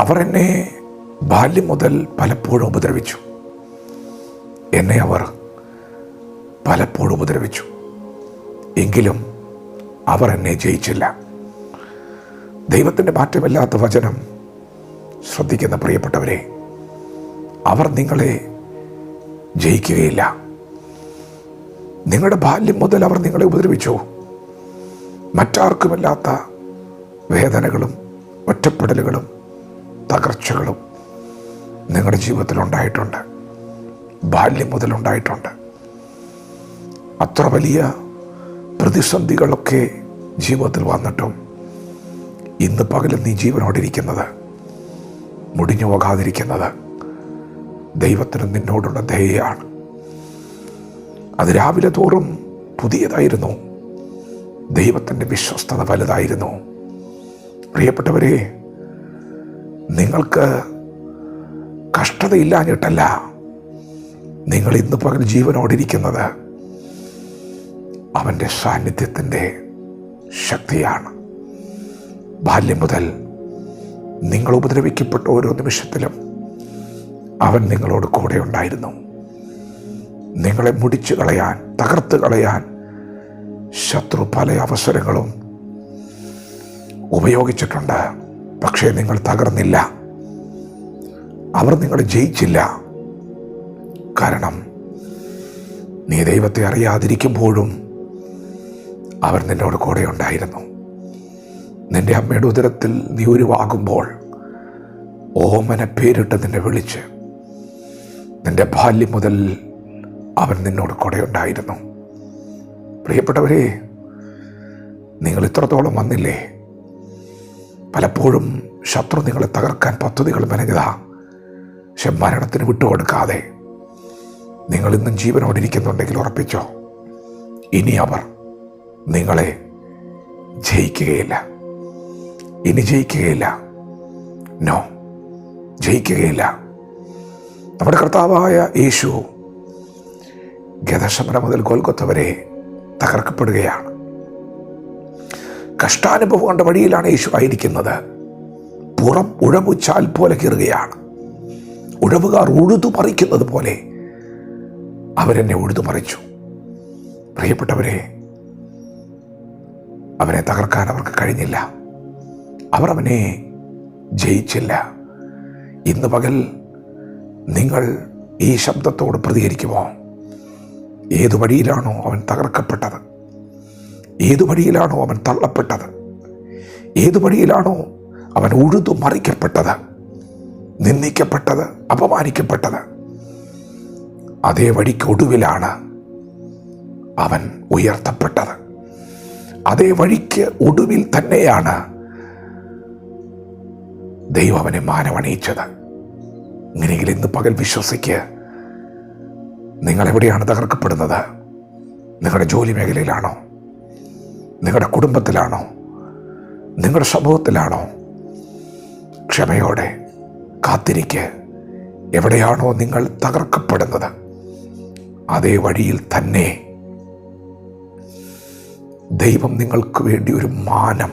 അവർ എന്നെ ബാല്യം മുതൽ പലപ്പോഴും ഉപദ്രവിച്ചു. എന്നെ അവർ പലപ്പോഴും ഉപദ്രവിച്ചു. എങ്കിലും അവർ എന്നെ ജയിച്ചില്ല. ദൈവത്തിൻ്റെ മാറ്റമില്ലാത്ത വചനം ശ്രദ്ധിക്കുന്ന പ്രിയപ്പെട്ടവരെ, അവർ നിങ്ങളെ ജയിക്കുകയില്ല. നിങ്ങളുടെ ബാല്യം മുതൽ അവർ നിങ്ങളെ ഉപദ്രവിച്ചു. മറ്റാർക്കുമില്ലാത്ത വേദനകളും ഒറ്റപ്പെടലുകളും തകർച്ചകളും നിങ്ങളുടെ ജീവിതത്തിൽ ഉണ്ടായിട്ടുണ്ട്. ബാല്യം മുതൽ ഉണ്ടായിട്ടുണ്ട്. അത്ര വലിയ പ്രതിസന്ധികളൊക്കെ ജീവിതത്തിൽ വന്നിട്ടും ഇന്ന് പകലും നീ ജീവനോടിരിക്കുന്നത്, മുടിഞ്ഞു പോകാതിരിക്കുന്നത് ദൈവത്തിന് നിന്നോടുള്ള ദയയാണ്. അത് രാവിലെ തോറും പുതിയതായിരുന്നു. ദൈവത്തിൻ്റെ വിശ്വസ്തത വലുതായിരുന്നു. പ്രിയപ്പെട്ടവരെ, നിങ്ങൾക്ക് കഷ്ടതയില്ലാഞ്ഞിട്ടല്ല നിങ്ങൾ ഇന്ന് പകൽ ജീവനോടിരിക്കുന്നത്. അവൻ്റെ സാന്നിധ്യത്തിൻ്റെ ശക്തിയാണ്. ബാല്യം മുതൽ നിങ്ങൾ ഉപദ്രവിക്കപ്പെട്ട ഓരോ നിമിഷത്തിലും അവൻ നിങ്ങളോട് കൂടെ ഉണ്ടായിരുന്നു. നിങ്ങളെ മുടിച്ചു കളയാൻ, തകർത്ത് കളയാൻ ശത്രു പല അവസരങ്ങളും ഉപയോഗിച്ചിട്ടുണ്ട്. പക്ഷേ നിങ്ങൾ തകർന്നില്ല. അവർ നിങ്ങളെ ജയിച്ചില്ല. കാരണം നീ ദൈവത്തെ അറിയാതിരിക്കുമ്പോഴും അവർ നിന്നോട് കൂടെ ഉണ്ടായിരുന്നു. നിന്റെ അമ്മയുടെ ഉദരത്തിൽ നീ ഉരുവാകുമ്പോൾ ഓമന പേരിട്ട് നിന്നെ വിളിച്ച് നിന്റെ ബാല്യം മുതൽ അവൻ നിന്നോട് കൂടെ ഉണ്ടായിരുന്നു. പ്രിയപ്പെട്ടവരെ, നിങ്ങൾ ഇത്രത്തോളം വന്നില്ലേ? പലപ്പോഴും ശത്രു നിങ്ങളെ തകർക്കാൻ പദ്ധതികൾ മെനഞ്ഞതാ. പക്ഷെ മരണത്തിന് വിട്ടുകൊടുക്കാതെ നിങ്ങൾ ഇന്നും ജീവനോടിരിക്കുന്നുണ്ടെങ്കിൽ ഉറപ്പിച്ചോ, ഇനി അവർ നിങ്ങളെ ജയിക്കുകയില്ല. ഇനി ജയിക്കുകയില്ല. നോ, ജയിക്കുകയില്ല. നമ്മുടെ കർത്താവായ യേശു ഗദശമന മുതൽ ഗോൽഗൊത്ത വരെ തകർക്കപ്പെടുകയാണ്. കഷ്ടാനുഭവം കൊണ്ട വഴിയിലാണ് യേശു ആയിരിക്കുന്നത്. പുറം ഉഴവുച്ചാൽ പോലെ കീറുകയാണ്. ഉഴവുകാർ ഉഴുതു മറിക്കുന്നത് പോലെ അവരെന്നെ ഉഴുതു മറിച്ചു. പ്രിയപ്പെട്ടവരെ, അവനെ തകർക്കാൻ അവർക്ക് കഴിഞ്ഞില്ല. അവർ അവനെ ജയിച്ചില്ല. ഇന്ന് പകൽ നിങ്ങൾ ഈ ശബ്ദത്തോട് പ്രതികരിക്കുമോ? ഏതു വഴിയിലാണോ അവൻ തകർക്കപ്പെട്ടത്? ഏതു വഴിയിലാണോ അവൻ തള്ളപ്പെട്ടത്? ഏതു വഴിയിലാണോ അവൻ ഉഴുതു മറിക്കപ്പെട്ടത്, നിന്ദിക്കപ്പെട്ടത്, അപമാനിക്കപ്പെട്ടത്? അതേ വഴിക്ക് ഒടുവിലാണ് അവൻ ഉയർത്തപ്പെട്ടത്. അതേ വഴിക്ക് ഒടുവിൽ തന്നെയാണ് ദൈവം അവനെ മാനമണിയിച്ചത്. ഇങ്ങനെയെങ്കിൽ ഇന്ന് പകൽ വിശ്വസിക്ക്. നിങ്ങളെവിടെയാണ് തകർക്കപ്പെടുന്നത്? നിങ്ങളുടെ ജോലി മേഖലയിലാണോ? നിങ്ങളുടെ കുടുംബത്തിലാണോ? നിങ്ങളുടെ സമൂഹത്തിലാണോ? ക്ഷമയോടെ കാത്തിരിക്ക്. എവിടെയാണോ നിങ്ങൾ തകർക്കപ്പെടുന്നത്, അതേ വഴിയിൽ തന്നെ ദൈവം നിങ്ങൾക്ക് വേണ്ടി ഒരു മാനം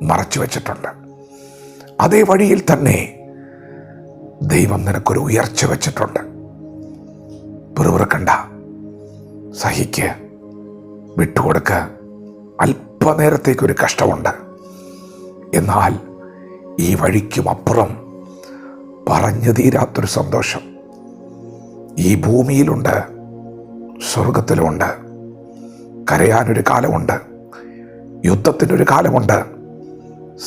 മറച്ചു വച്ചിട്ടുണ്ട്. അതേ വഴിയിൽ തന്നെ ദൈവം നിനക്കൊരു ഉയർച്ച വച്ചിട്ടുണ്ട്. പിറുപിറുക്കണ്ട, സഹിക്ക്, വിട്ടുകൊടുക്ക്. അല്പനേരത്തേക്കൊരു കഷ്ടമുണ്ട്, എന്നാൽ ഈ വഴിക്കും അപ്പുറം പറഞ്ഞു തീരാത്തൊരു സന്തോഷം ഈ ഭൂമിയിലുണ്ട്, സ്വർഗത്തിലുമുണ്ട്. കരയാനൊരു കാലമുണ്ട്, യുദ്ധത്തിനൊരു കാലമുണ്ട്,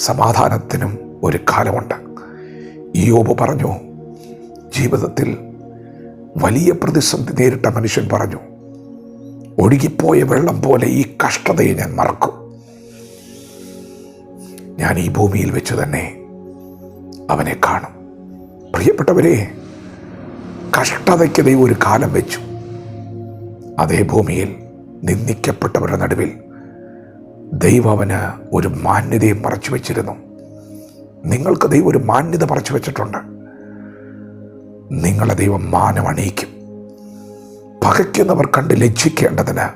സമാധാനത്തിനും ഒരു കാലമുണ്ട്. യോബ് പറഞ്ഞു, ജീവിതത്തിൽ വലിയ പ്രതിസന്ധി നേരിട്ട മനുഷ്യൻ പറഞ്ഞു, ഒഴുകിപ്പോയ വെള്ളം പോലെ ഈ കഷ്ടതയെ ഞാൻ മറക്കും. ഞാൻ ഈ ഭൂമിയിൽ വെച്ച് തന്നെ അവനെ കാണും. പ്രിയപ്പെട്ടവരെ, കഷ്ടതയ്ക്ക് ദൈവം ഒരു കാലം വെച്ചു. അതേ ഭൂമിയിൽ നിന്ദിക്കപ്പെട്ടവരുടെ നടുവിൽ ദൈവം അവന് ഒരു മാന്യതയെ മറച്ചു വെച്ചിരുന്നു. നിങ്ങൾക്ക് ദൈവം ഒരു മാന്യത മറച്ചു വെച്ചിട്ടുണ്ട്. നിങ്ങളെ ദൈവം മാനം അണിയിക്കും. പകയ്ക്കുന്നവർ കണ്ട് ലജ്ജിക്കേണ്ടതിന്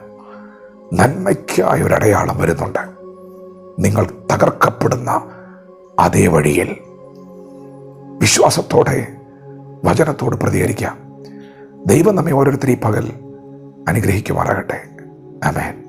നന്മയ്ക്കായ ഒരടയാളം വരുന്നുണ്ട്. നിങ്ങൾ തകർക്കപ്പെടുന്ന അതേ വഴിയിൽ വിശ്വാസത്തോടെ വചനത്തോട് പ്രതികരിക്കാം. ദൈവം നമ്മെ ഓരോരുത്തരും ഈ പകൽ അനുഗ്രഹിക്കുമാറാകട്ടെ. ആമേൻ.